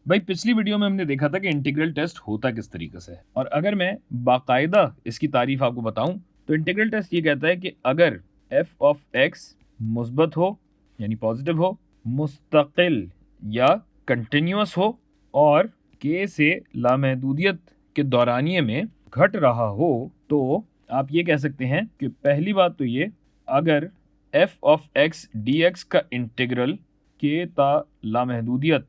भाई पिछली वीडियो में हमने देखा था कि इंटीग्रल टेस्ट होता किस तरीके से है, और अगर मैं बाकायदा इसकी तारीफ आपको बताऊं तो इंटीग्रल टेस्ट ये कहता है कि अगर f ऑफ x मुस्बत हो यानी पॉजिटिव हो, मुस्तकिल या कंटिन्यूअस हो और k से लामहदूदियत के दौरानिये में घट रहा हो, तो आप ये कह सकते हैं कि पहली बात तो ये, अगर f ऑफ x dx का इंटीग्रल k ता लामहदूदियत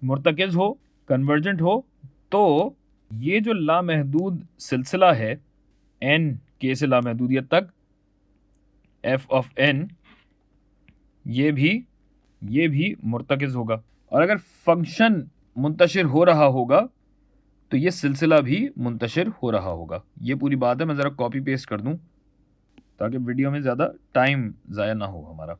मुर्तकिज़ हो, कन्वर्जेंट हो, तो ये जो लामहदूद सिलसिला है n k से लामहदूदियत तक f ऑफ n, ये भी मुर्तकिज़ होगा। और अगर फंक्शन मुंतशिर हो रहा होगा तो ये सिलसिला भी मुंतशिर हो रहा होगा। ये पूरी बात है, मैं ज़रा कॉपी पेस्ट कर दूं ताकि वीडियो में ज़्यादा टाइम ज़ाया ना हो हमारा।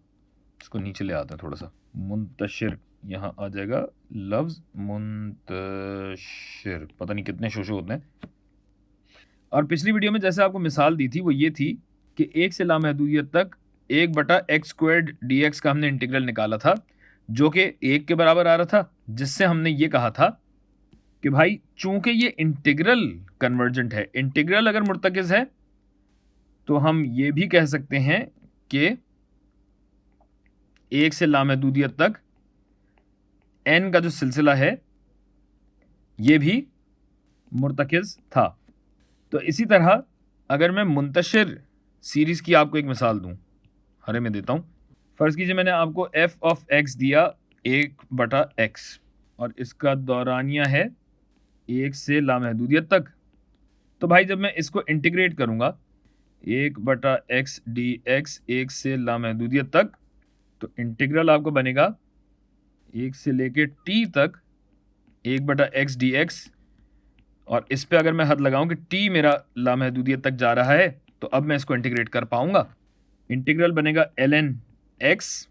इसको नीचे ले आते हैं थोड़ा सा, मुंतशिर यहाँ आ जाएगा लफ्ज़ मुंतशिर, पता नहीं कितने शोशे होते हैं। और पिछली वीडियो में जैसे आपको मिसाल दी थी वो ये थी कि एक से लामहदूदियत तक 1/x² dx का हमने इंटीग्रल निकाला था जो कि 1 के बराबर आ रहा था, जिससे हमने ये कहा था कि भाई चूंकि ये इंटीग्रल कन्वर्जेंट है, इंटीग्रल अगर मुर्तकिज़ है तो हम ये भी कह सकते हैं कि 1 से लामहदूदियत तक n का जो सिलसिला है ये भी मुर्तकिज़ था। तो इसी तरह अगर मैं मुंतशिर सीरीज़ की आपको एक मिसाल दूं, हरे में देता हूं। फ़र्ज़ कीजिए मैंने आपको f ऑफ x दिया 1/x और इसका दौरानिया है 1 से लामहदूदियत तक। तो भाई जब मैं इसको इंटीग्रेट करूंगा 1/x dx 1 से लामहदूदियत तक, तो इंटीग्रल आपको बनेगा 1 से लेके t तक 1/x dx, और इस पे अगर मैं हद लगाऊं कि t मेरा लामहदूदियत तक जा रहा है तो अब मैं इसको इंटीग्रेट कर पाऊंगा। इंटीग्रल बनेगा ln x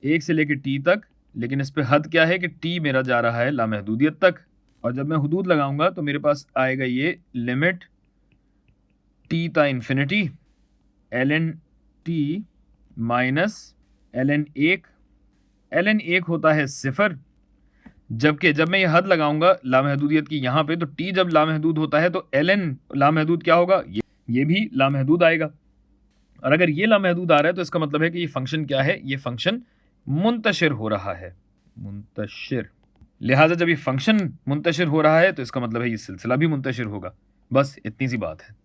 1 से लेके t तक, लेकिन इस पे हद क्या है कि t मेरा जा रहा है लामहदूदियत तक, और जब मैं हुदूद लगाऊंगा तो मेरे पास आएगा ये लिमिट t ता infinity ln t minus ln 1 होता है 0, जबकि जब मैं ये हद लगाऊंगा लामहदूदियत की यहाँ पे, तो t जब लामहदूद होता है तो ln लामहदूद क्या होगा, ये भी लामहदूद आएगा। और अगर ये लामहदूद आ रहा है तो इसका मतलब है कि ये फंक्शन क्या है, ये फंक्शन मुंतशिर हो रहा है, मुंतशिर। लिहाजा जब ये फंक्शन मुंतशिर हो रहा है तो इसका मतलब है ये सिलसिला भी मुंतशिर होगा। बस इतनी सी बात है।